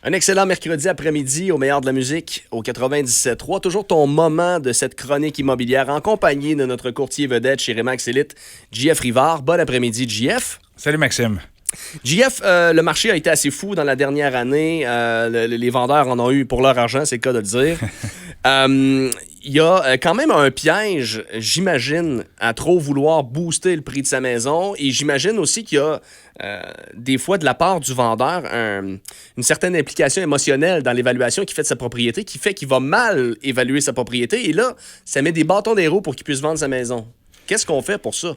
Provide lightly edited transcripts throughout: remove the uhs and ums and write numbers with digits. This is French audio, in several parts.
Un excellent mercredi après-midi au meilleur de la musique au 97.3. Toujours ton moment de cette chronique immobilière en compagnie de notre courtier vedette chez Remax Elite, JF Rivard. Bon après-midi, JF. Salut Maxime. JF, le marché a été assez fou dans la dernière année. Les vendeurs en ont eu pour leur argent, c'est le cas de le dire. Il y a quand même un piège, j'imagine, à trop vouloir booster le prix de sa maison. Et j'imagine aussi qu'il y a des fois de la part du vendeur une certaine implication émotionnelle dans l'évaluation qu'il fait de sa propriété, qui fait qu'il va mal évaluer sa propriété. Et là, ça met des bâtons des roues pour qu'il puisse vendre sa maison. Qu'est-ce qu'on fait pour ça?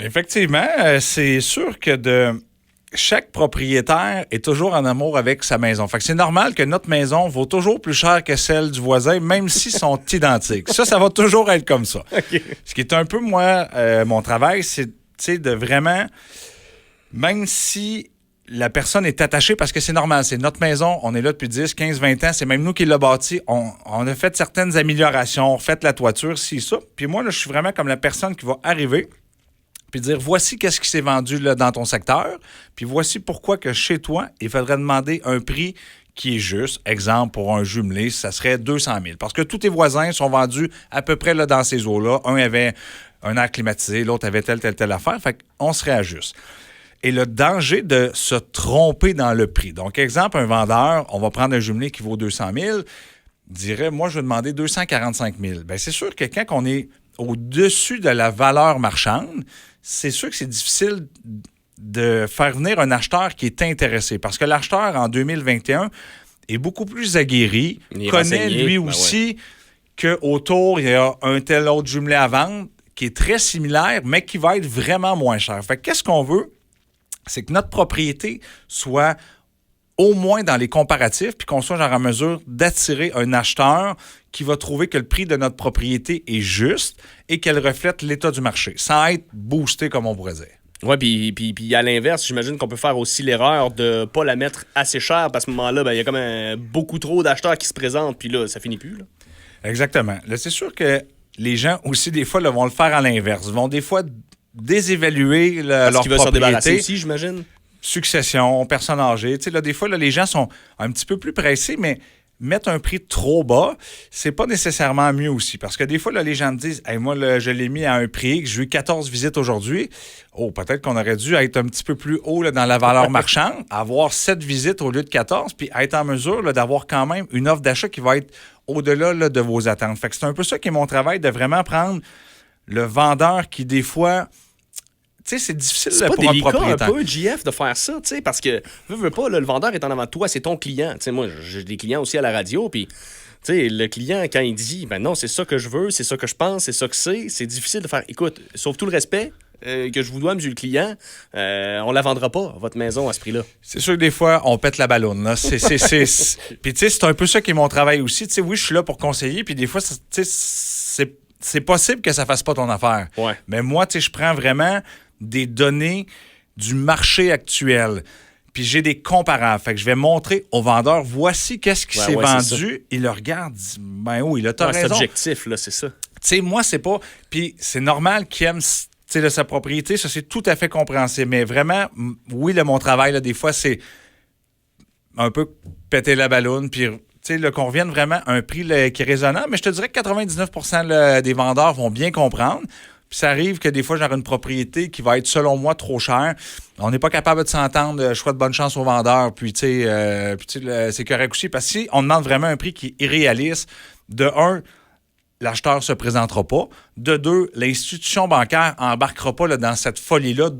Effectivement, c'est sûr que chaque propriétaire est toujours en amour avec sa maison. Fait que c'est normal que notre maison vaut toujours plus cher que celle du voisin, même s'ils sont identiques. Ça va toujours être comme ça. Okay. Ce qui est un peu, moi, mon travail, c'est de vraiment, même si la personne est attachée, parce que c'est normal, c'est notre maison, on est là depuis 10, 15, 20 ans, c'est même nous qui l'a bâti, on a fait certaines améliorations, on a fait la toiture, ci, ça. Puis moi, là, je suis vraiment comme la personne qui va arriver puis dire, voici qu'est-ce qui s'est vendu là, dans ton secteur, puis voici pourquoi que chez toi, il faudrait demander un prix qui est juste. Exemple, pour un jumelé, ça serait 200 000. Parce que tous tes voisins sont vendus à peu près là, dans ces eaux-là. Un avait un air climatisé, l'autre avait telle affaire. Fait qu'on se réajuste. Et le danger de se tromper dans le prix. Donc, exemple, un vendeur, on va prendre un jumelé qui vaut 200 000, dirait, moi, je vais demander 245 000. Bien, c'est sûr que quand on est au-dessus de la valeur marchande, c'est sûr que c'est difficile de faire venir un acheteur qui est intéressé. Parce que l'acheteur, en 2021, est beaucoup plus aguerri, connaît lui aussi qu'autour, il y a un tel autre jumelé à vendre qui est très similaire, mais qui va être vraiment moins cher. Fait que qu'est-ce qu'on veut? C'est que notre propriété soit au moins dans les comparatifs, puis qu'on soit genre en mesure d'attirer un acheteur qui va trouver que le prix de notre propriété est juste et qu'elle reflète l'état du marché, sans être boosté, comme on pourrait dire. Oui, puis à l'inverse, j'imagine qu'on peut faire aussi l'erreur de ne pas la mettre assez chère, parce qu'à ce moment-là, il y a comme beaucoup trop d'acheteurs qui se présentent, puis là, ça finit plus. Là. Exactement. Là, c'est sûr que les gens aussi, des fois, là, vont le faire à l'inverse. Ils vont des fois désévaluer leur propriété. Parce qu'ils veulent s'en débarrasser aussi, j'imagine. Succession, personnes âgées. Tu sais, là, des fois, là, les gens sont un petit peu plus pressés, mais mettre un prix trop bas, c'est pas nécessairement mieux aussi. Parce que des fois, là, les gens me disent, hey, moi, là, je l'ai mis à un prix, que j'ai eu 14 visites aujourd'hui. Oh, peut-être qu'on aurait dû être un petit peu plus haut là, dans la valeur marchande, avoir 7 visites au lieu de 14, puis être en mesure là, d'avoir quand même une offre d'achat qui va être au-delà là, de vos attentes. Fait que c'est un peu ça qui est mon travail, de vraiment prendre le vendeur qui, des fois, tu sais, c'est difficile c'est pour un propriétaire. C'est pas un peu, JF, de faire ça, tu sais, parce que, veux pas, là, le vendeur est en avant de toi, c'est ton client. Tu sais, moi, j'ai des clients aussi à la radio, puis, tu sais, le client, quand il dit, ben non, c'est ça que je veux, c'est ça que je pense, c'est ça que c'est difficile de faire, écoute, sauf tout le respect que je vous dois, monsieur le client, on la vendra pas, votre maison, à ce prix-là. C'est sûr que des fois, on pète la ballonne, là. Puis, tu sais, c'est un peu ça qui est mon travail aussi. Tu sais, oui, je suis là pour conseiller, puis des fois, tu sais, c'est possible que ça fasse pas ton affaire. Ouais. Mais moi, tu sais, je prends vraiment des données du marché actuel. Puis j'ai des comparables. Fait que je vais montrer au vendeur, voici qu'est-ce qui s'est vendu. Il le regarde, dit, ben oui, là, t'as raison. C'est objectif, là, c'est ça. Tu sais, moi, c'est pas... Puis c'est normal qu'il aime sa propriété, ça, c'est tout à fait compréhensible. Mais vraiment, oui, là, mon travail, là, des fois, c'est un peu péter la balloune, puis... qu'on revienne vraiment à un prix là, qui est raisonnable, mais je te dirais que 99% là, des vendeurs vont bien comprendre. Puis ça arrive que des fois, j'aurai une propriété qui va être, selon moi, trop chère. On n'est pas capable de s'entendre. Je souhaite bonne chance aux vendeurs. Puis, tu sais, c'est correct aussi. Parce que si on demande vraiment un prix qui est irréaliste, de un, l'acheteur ne se présentera pas. De deux, l'institution bancaire n'embarquera pas là, dans cette folie-là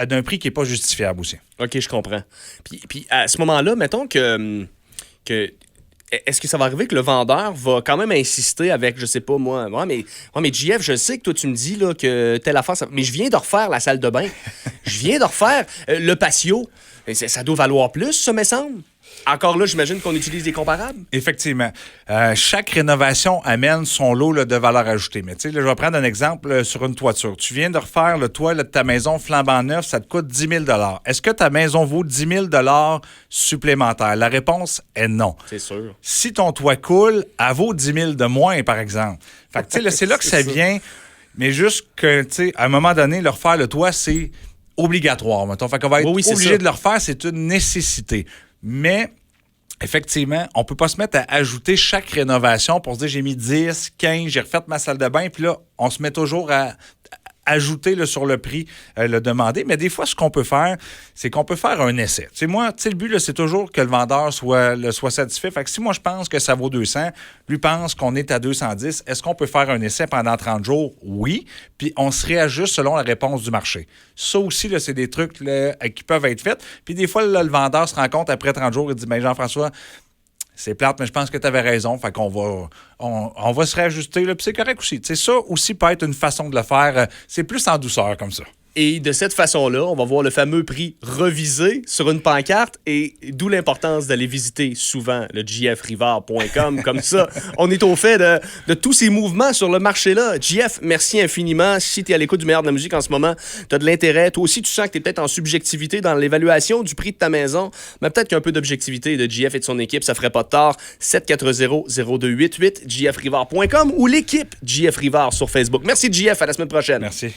d'un prix qui n'est pas justifiable aussi. OK, je comprends. Puis à ce moment-là, mettons que est-ce que ça va arriver que le vendeur va quand même insister avec, je sais pas moi, mais JF, je sais que toi tu me dis là, que telle affaire, mais je viens de refaire la salle de bain. Je viens de refaire le patio. Ça doit valoir plus, ça me semble. Encore là, j'imagine qu'on utilise des comparables. Effectivement. Chaque rénovation amène son lot là, de valeur ajoutée. Mais tu sais, je vais prendre un exemple sur une toiture. Tu viens de refaire le toit là, de ta maison flambant neuf, ça te coûte 10 000 $. Est-ce que ta maison vaut 10 000 $ supplémentaires? La réponse est non. C'est sûr. Si ton toit coule, elle vaut 10 000 de moins, par exemple. Fait que tu sais, là, c'est là que ça vient. Mais juste que, tu sais, à un moment donné, le refaire le toit, c'est obligatoire. Mettons. Fait qu'on va être obligé de le refaire, c'est une nécessité. Mais Effectivement, on ne peut pas se mettre à ajouter chaque rénovation pour se dire j'ai mis 10, 15, j'ai refait ma salle de bain, puis là, on se met toujours à ajouter là, sur le prix, le demander. Mais des fois, ce qu'on peut faire, c'est qu'on peut faire un essai. Tu sais, moi, le but, là, c'est toujours que le vendeur soit satisfait. Fait que si moi, je pense que ça vaut 200, lui pense qu'on est à 210, est-ce qu'on peut faire un essai pendant 30 jours? Oui. Puis on se réajuste selon la réponse du marché. Ça aussi, là, c'est des trucs là, qui peuvent être faits. Puis des fois, là, le vendeur se rend compte après 30 jours, il dit, Jean-François, c'est plate, mais je pense que tu avais raison. Fait qu'on va se réajuster. Là, puis c'est correct aussi. T'sais, ça aussi peut être une façon de le faire. C'est plus en douceur comme ça. Et de cette façon-là, on va voir le fameux prix revisé sur une pancarte et d'où l'importance d'aller visiter souvent le jfrivard.com. Comme ça, on est au fait de tous ces mouvements sur le marché-là. JF, merci infiniment. Si tu es à l'écoute du meilleur de la musique en ce moment, tu as de l'intérêt. Toi aussi, tu sens que tu es peut-être en subjectivité dans l'évaluation du prix de ta maison, mais peut-être qu'un peu d'objectivité de JF et de son équipe, ça ferait pas de tort. 740-0288, jfrivard.com ou l'équipe JF Rivard sur Facebook. Merci JF, à la semaine prochaine. Merci.